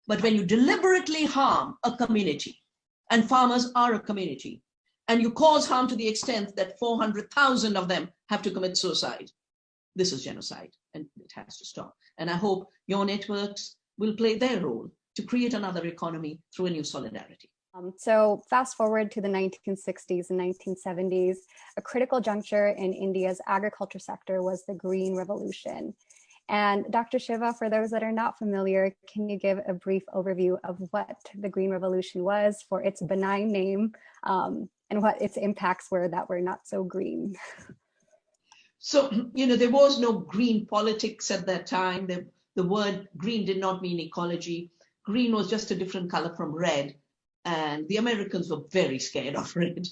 But when you deliberately harm a community, and farmers are a community, and you cause harm to the extent that 400,000 of them have to commit suicide, this is genocide, and it has to stop. And I hope your networks will play their role to create another economy through a new solidarity. So fast forward to the 1960s and 1970s, a critical juncture in India's agriculture sector was the Green Revolution. And Dr. Shiva, for those that are not familiar, can you give a brief overview of what the Green Revolution was, for its benign name, and what its impacts were that were not so green? So, there was no green politics at that time. The word green did not mean ecology. Green was just a different color from red. And the Americans were very scared of red.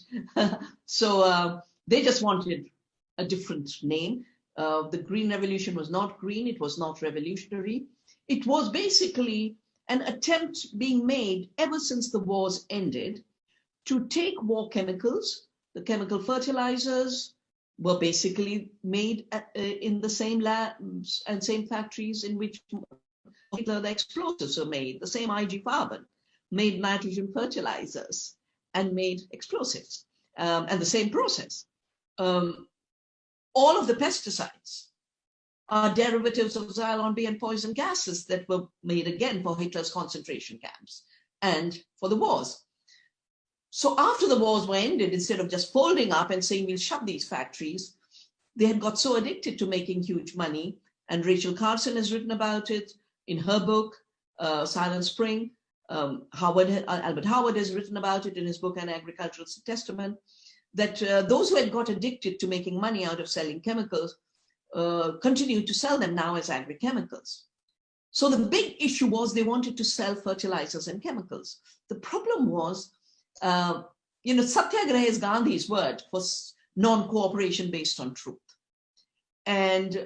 So they just wanted a different name. The Green Revolution was not green. It was not revolutionary. It was basically an attempt being made ever since the wars ended to take war chemicals. The chemical fertilizers were basically made in the same labs and same factories in which the explosives were made, the same IG Farben made nitrogen fertilizers and made explosives, and the same process. All of the pesticides are derivatives of xylon B and poison gases that were made again for Hitler's concentration camps and for the wars. So after the wars were ended, instead of just folding up and saying we'll shut these factories, they had got so addicted to making huge money. And Rachel Carson has written about it in her book, Silent Spring. Albert Howard has written about it in his book, An Agricultural Testament, that those who had got addicted to making money out of selling chemicals continue to sell them now as agri-chemicals. So the big issue was they wanted to sell fertilizers and chemicals. The problem was, Satyagraha is Gandhi's word for non-cooperation based on truth. And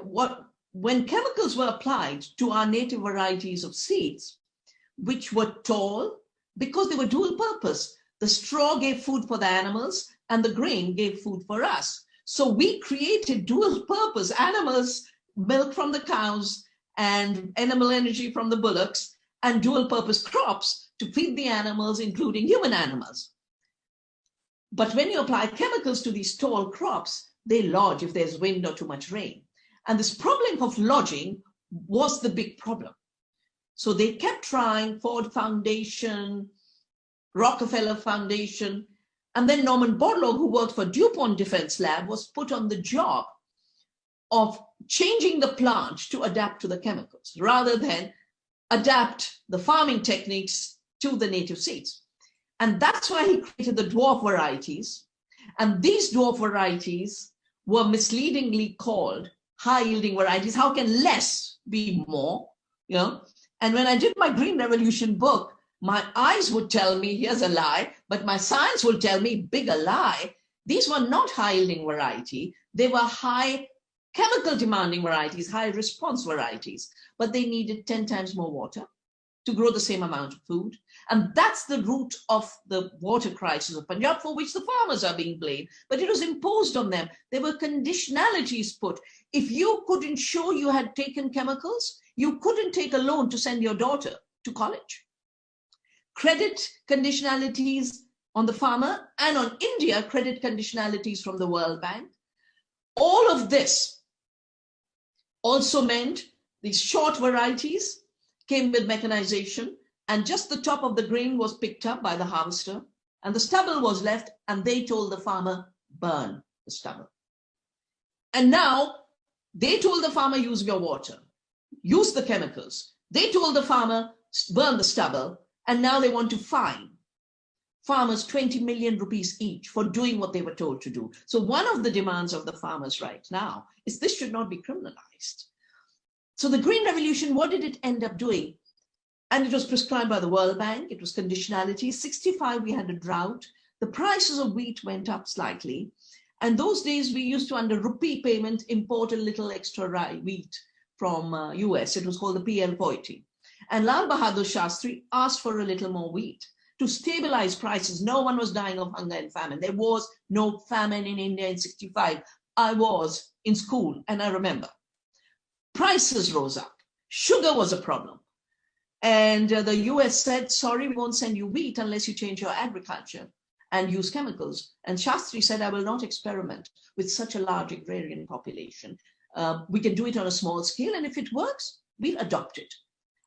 when chemicals were applied to our native varieties of seeds, which were tall, because they were dual purpose. The straw gave food for the animals and the grain gave food for us. So we created dual purpose animals, milk from the cows and animal energy from the bullocks, and dual purpose crops to feed the animals, including human animals. But when you apply chemicals to these tall crops, they lodge if there's wind or too much rain. And this problem of lodging was the big problem. So they kept trying, Ford Foundation, Rockefeller Foundation, and then Norman Borlaug, who worked for DuPont Defense Lab, was put on the job of changing the plant to adapt to the chemicals, rather than adapt the farming techniques to the native seeds. And that's why he created the dwarf varieties. And these dwarf varieties were misleadingly called high-yielding varieties. How can less be more? And when I did my Green Revolution book, my eyes would tell me, here's a lie, but my science will tell me, bigger lie. These were not high-yielding variety. They were high chemical demanding varieties, high response varieties, but they needed 10 times more water to grow the same amount of food. And that's the root of the water crisis of Punjab, for which the farmers are being blamed, but it was imposed on them. There were conditionalities put. If you couldn't show you had taken chemicals, you couldn't take a loan to send your daughter to college. Credit conditionalities on the farmer, and on India, credit conditionalities from the World Bank. All of this also meant these short varieties came with mechanization, and just the top of the grain was picked up by the harvester, and the stubble was left, and they told the farmer, burn the stubble. And now they told the farmer, use your water, use the chemicals. They told the farmer, burn the stubble, and now they want to fine farmers 20 million rupees each for doing what they were told to do. So one of the demands of the farmers right now is this should not be criminalized. So the Green Revolution, what did it end up doing? And it was prescribed by the World Bank. It was conditionality. 65, we had a drought. The prices of wheat went up slightly. And those days we used to, under rupee payment, import a little extra wheat from US. It was called the PL Poity. And Lal Bahadur Shastri asked for a little more wheat to stabilize prices. No one was dying of hunger and famine. There was no famine in India in 65. I was in school and I remember. Prices rose up. Sugar was a problem. And the US said, sorry, we won't send you wheat unless you change your agriculture and use chemicals. And Shastri said, I will not experiment with such a large agrarian population. We can do it on a small scale, and if it works, we'll adopt it.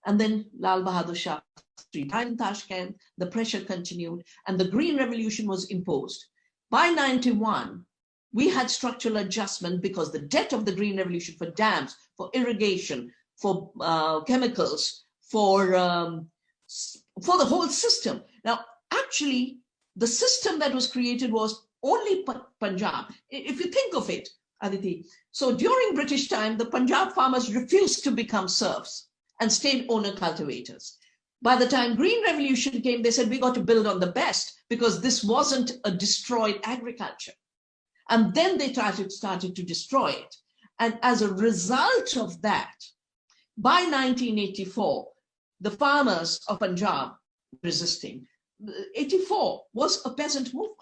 And then Lal Bahadur Shastri died in Tashkent, the pressure continued, and the Green Revolution was imposed. By 91, we had structural adjustment because the debt of the Green Revolution for dams, for irrigation, for chemicals, for the whole system. Now, actually, the system that was created was only Punjab. If you think of it, Aditi, so during British time, the Punjab farmers refused to become serfs and stayed owner cultivators. By the time Green Revolution came, they said, we got to build on the best because this wasn't a destroyed agriculture. And then they started to destroy it. And as a result of that, by 1984, the farmers of Punjab resisting. 84 was a peasant movement.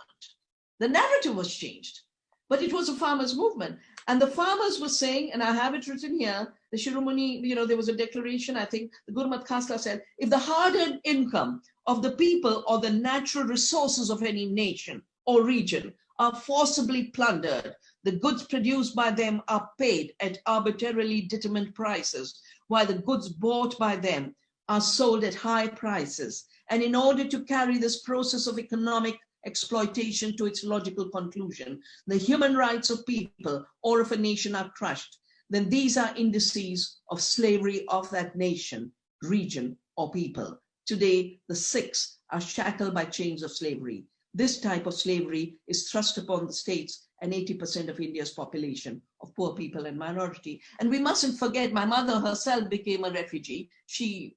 The narrative was changed, but it was a farmers' movement. And the farmers were saying, and I have it written here, the Shiromani, there was a declaration, I think the Gurmat Khasla said, if the hard-earned income of the people or the natural resources of any nation or region are forcibly plundered, the goods produced by them are paid at arbitrarily determined prices, while the goods bought by them are sold at high prices. And in order to carry this process of economic exploitation to its logical conclusion, the human rights of people or of a nation are crushed, then these are indices of slavery of that nation, region, or people. Today, the Sikhs are shackled by chains of slavery. This type of slavery is thrust upon the states and 80% of India's population of poor people and minority. And we mustn't forget, my mother herself became a refugee. She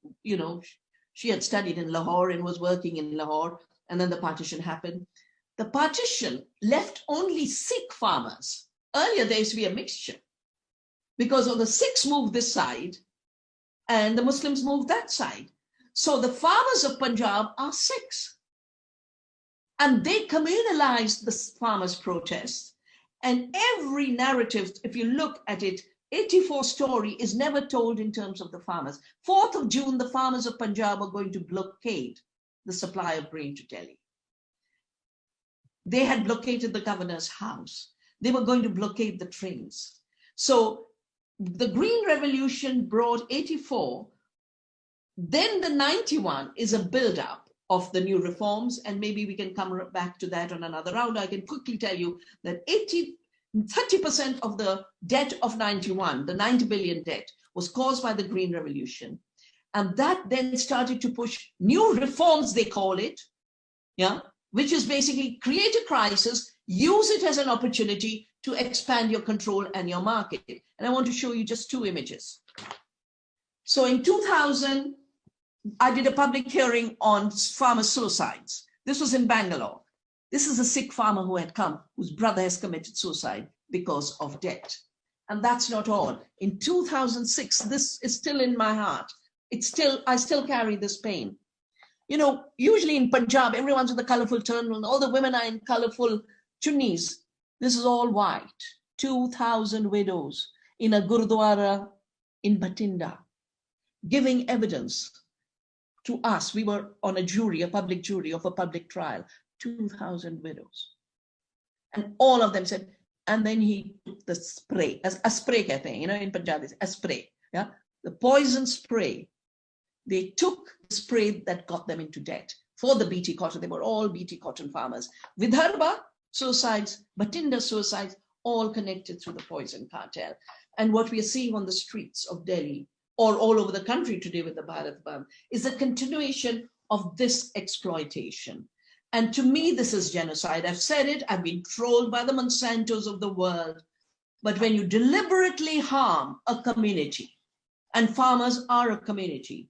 had studied in Lahore and was working in Lahore, and then the partition happened. The partition left only Sikh farmers. Earlier, there used to be a mixture because of the Sikhs moved this side and the Muslims moved that side. So the farmers of Punjab are Sikhs. And they communalized the farmers' protests. And every narrative, if you look at it, 84 story is never told in terms of the farmers. 4th of June, the farmers of Punjab are going to blockade the supply of grain to Delhi. They had blockaded the governor's house. They were going to blockade the trains. So the Green Revolution brought 84. Then the 91 is a build-up of the new reforms, and maybe we can come back to that on another round. I can quickly tell you that 30% of the debt of 91, the 90 billion debt, was caused by the Green Revolution. And that then started to push new reforms, they call it, which is basically create a crisis, use it as an opportunity to expand your control and your market. And I want to show you just 2 images. So in 2000, I did a public hearing on farmer suicides. This was in Bangalore. This is a Sikh farmer who had come, whose brother has committed suicide because of debt. And that's not all. In 2006, this is still in my heart. I still carry this pain. Usually in Punjab, everyone's with a colorful turban, all the women are in colorful chunnis. This is all white. 2,000 widows in a Gurdwara in Bhatinda, giving evidence to us. We were on a jury, a public jury of a public trial, 2,000 widows. And all of them said, and then he took the spray, a spray, in Punjabi, a spray, the poison spray. They took the spray that got them into debt for the BT cotton. They were all BT cotton farmers. Vidarbha suicides, Bhatinda suicides, all connected through the poison cartel. And what we are seeing on the streets of Delhi or all over the country today with the Bharat Bandh is a continuation of this exploitation. And to me, this is genocide. I've said it, I've been trolled by the Monsantos of the world. But when you deliberately harm a community, and farmers are a community,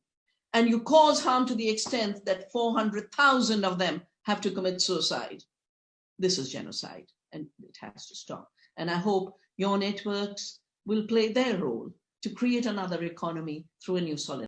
and you cause harm to the extent that 400,000 of them have to commit suicide, this is genocide, and it has to stop. And I hope your networks will play their role to create another economy through a new solidarity.